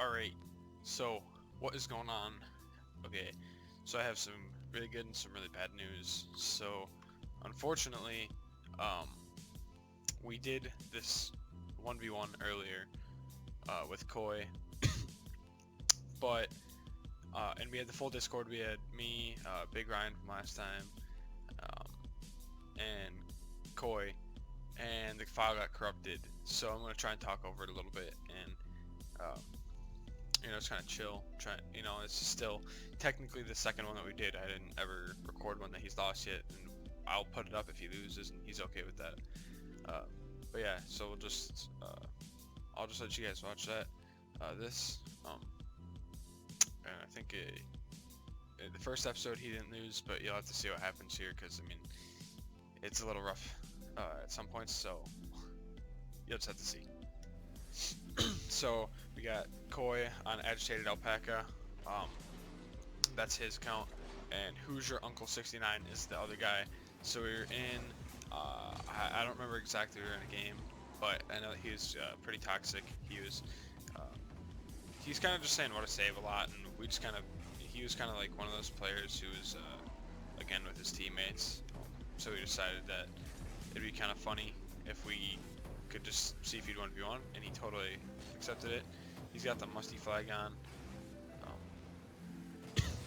Alright, so what is going on? Okay, so I have some really good and some really bad news. So, unfortunately, um, we did this 1v1 earlier with Koi, but, and we had the full Discord. We had me, Big Ryan from last time, um, and Koi, and the file got corrupted. So I'm going to try and talk over it a little bit, and it's kind of chill. It's still technically the second one that we did. I didn't ever record one that he's lost yet, and I'll put it up if he loses, and he's okay with that. Uh, but yeah, so I'll just let you guys watch that. And I think the first episode he didn't lose, but you'll have to see what happens here, because I mean, it's a little rough at some points, so you'll just have to see. So we got Koi on Agitated Alpaca. That's his account, and Hoosier Uncle 69 is the other guy. So we were in. I don't remember exactly we were in a game, but I know that he was pretty toxic. He's kind of just saying what to save a lot, and he was kind of like one of those players who was again with his teammates. So we decided that it'd be kind of funny if we could just see if he'd 1v1, and he totally accepted it. He's got the musty flag on.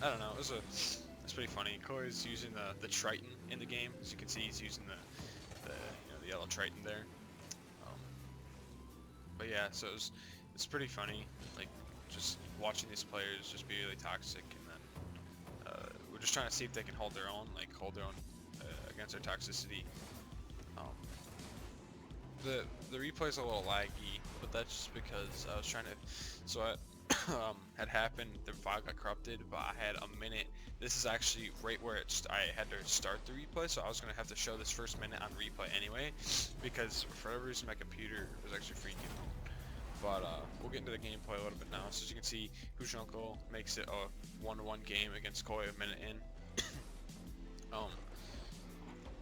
I don't know. It's pretty funny. Koi's using the Triton in the game, as you can see. He's using the yellow Triton there. Um, but yeah, so it's pretty funny. Like just watching these players just be really toxic, and then we're just trying to see if they can hold their own, against their toxicity. Um, the replay's a little laggy, but that's just because I was trying to. So I had happened. The file got corrupted, but I had a minute. This is actually right where I had to start the replay, so I was gonna have to show this first minute on replay anyway, because for whatever reason my computer was actually freaking out. But we'll get into the gameplay a little bit now. So as you can see, Hoosier Uncle makes it a 1-1 game against Koi a minute in.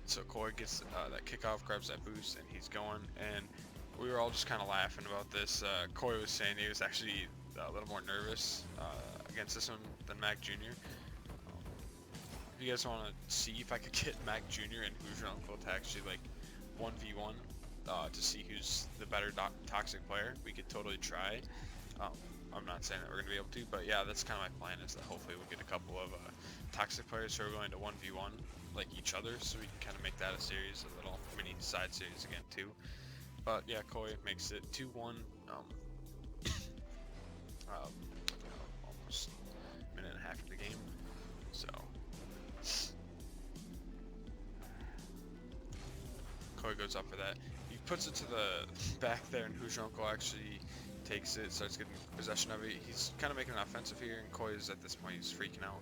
So Koi gets that kickoff, grabs that boost, and he's going. And we were all just kind of laughing about this. Koi was saying he was actually a little more nervous against this one than Mac Jr. If you guys want to see if I could get Mac Jr. and Hoosier Uncle to actually 1v1 to see who's the better toxic player, we could totally try. I'm not saying that we're going to be able to, but yeah, that's kind of my plan, is that hopefully we'll get a couple of toxic players who are going to 1v1 each other, so we can kind of make that a series, a little mini side series again too. But yeah, Koi makes it 2-1. Almost a minute and a half of the game. So Koi goes up for that. He puts it to the back there, and Hoosier Uncle actually takes it, starts getting possession of it. He's kind of making an offensive here, and Koi is at this point, he's freaking out.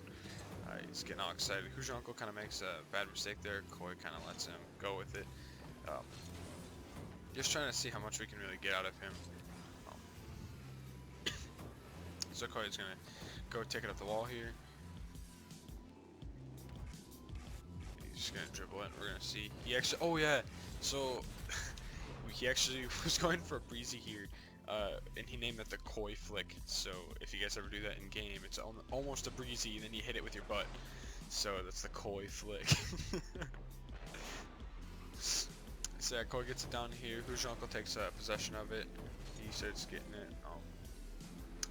He's getting all excited. Hoosier Uncle kind of makes a bad mistake there. Koi kind of lets him go with it. Just trying to see how much we can really get out of him. So Koi's gonna go take it up the wall here. He's just gonna dribble it. We're gonna see. He actually, oh yeah. So he actually was going for a breezy here. And he named it the Koi flick. So if you guys ever do that in game, it's almost a breezy, and then you hit it with your butt. So that's the Koi flick. So yeah, Koi gets it down here. Hoosier Uncle takes possession of it. He starts getting it.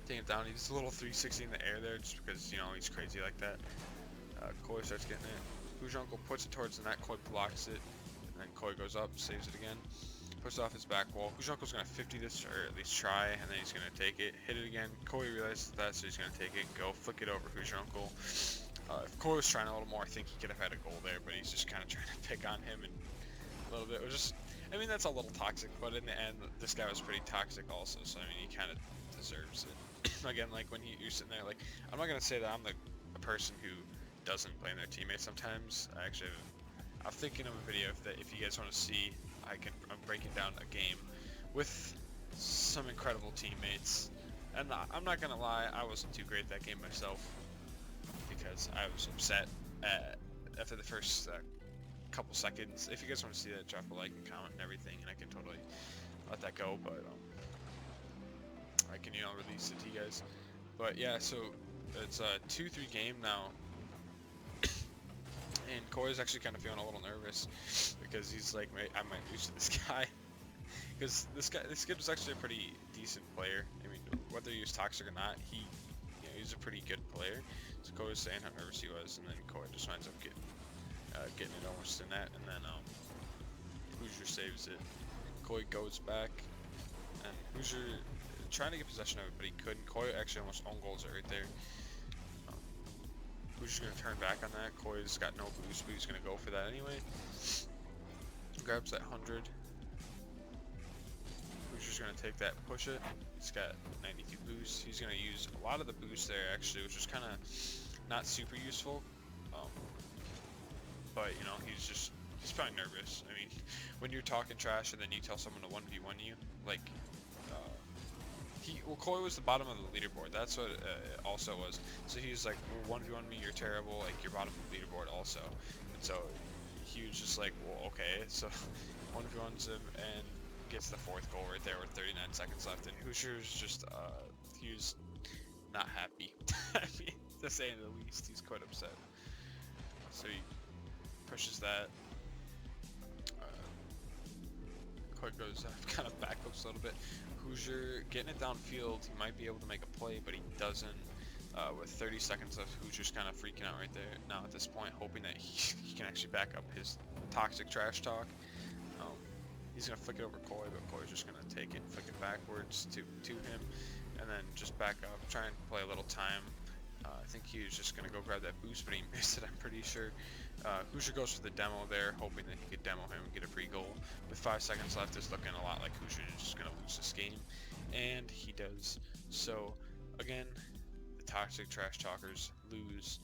Taking it down. He does a little 360 in the air there, just because he's crazy like that. Koi starts getting it. Hoosier Uncle puts it towards the net. Koi blocks it, and then Koi goes up, saves it again. Puts it off his back wall. Hoosier Uncle's gonna 50 this, or at least try, and then he's gonna take it, hit it again. Koi realizes that, so he's gonna take it, go flick it over Hoosier Uncle. If Koi was trying a little more, I think he could have had a goal there, but he's just kind of trying to pick on him and a little bit. It was just, I mean, that's a little toxic, but in the end, this guy was pretty toxic also, so I mean, he kind of deserves it. Again, when you're sitting there, I'm not gonna say that I'm the person who doesn't blame their teammates sometimes. I'm thinking of a video if you guys want to see. I'm breaking down a game with some incredible teammates, and I'm not gonna lie, I wasn't too great at that game myself, because I was upset after the first couple seconds. If you guys want to see that, drop a like and comment and everything, and I can totally let that go. But I can, you know, release it to you guys. But yeah, so it's a 2-3 game now, and Koi's actually kind of feeling a little nervous because he's like, I might lose to this guy. Because this kid was actually a pretty decent player. I mean, whether he was toxic or not, he was a pretty good player. So Koi was saying how nervous he was, and then Koi just winds up getting it almost in that, and then Hoosier saves it. Koi goes back, and Hoosier trying to get possession of it, but he couldn't. Koi actually almost own goals it right there. Hoosier's gonna turn back on that. Koi's got no boost, but he's gonna go for that anyway. Grabs that 100. Hoosier's gonna take that, push it. He's got 92 boost. He's gonna use a lot of the boost there actually, which is kind of not super useful. But you know, he's probably nervous. I mean, when you're talking trash and then you tell someone to 1v1 you, like, Koi was the bottom of the leaderboard. That's what it also was. So he's like, well, 1v1 me, you're terrible. Like, you're bottom of the leaderboard also. And so he was just like, well, okay. So 1v1s him and gets the 4th goal right there with 39 seconds left. And Hoosier's just, he was not happy. I mean, to say the least, he's quite upset. So he pushes that. Koi goes kind of backups a little bit. Hoosier getting it downfield, he might be able to make a play, but he doesn't. With 30 seconds left, Hoosier's kind of freaking out right there now at this point, hoping that he can actually back up his toxic trash talk. He's gonna flick it over Koi, but Koi's just gonna take it, flick it backwards to him, and then just back up, try and play a little time. I think he was just gonna go grab that boost, but he missed it, I'm pretty sure. Hoosier goes for the demo there, hoping that he could demo him and get a free goal. With 5 seconds left, it's looking a lot like Hoosier is just gonna lose this game, and he does. So again, the toxic trash talkers lose.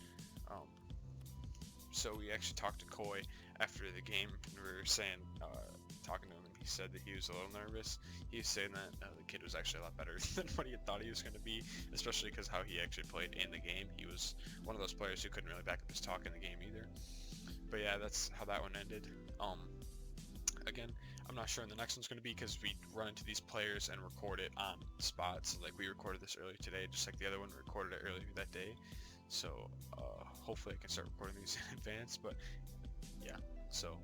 So we actually talked to Koi after the game, and we were saying, talking to him, and he said that he was a little nervous. He was saying that the kid was actually a lot better than what he had thought he was going to be, especially because how he actually played in the game. He was one of those players who couldn't really back up his talk in the game either. But yeah, that's how that one ended. Again, I'm not sure when the next one's going to be because we run into these players and record it on spots. Like we recorded this earlier today, just like the other one recorded it earlier that day. So hopefully I can start recording these in advance. But yeah, so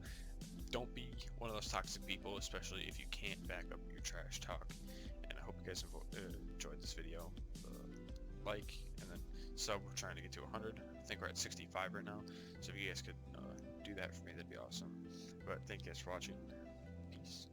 don't be one of those toxic people, especially if you can't back up your trash talk. And I hope you guys enjoyed this video. Like and then sub. We're trying to get to 100. I think we're at 65 right now. So if you guys could do that for me, that'd be awesome. But thank you guys for watching. Peace.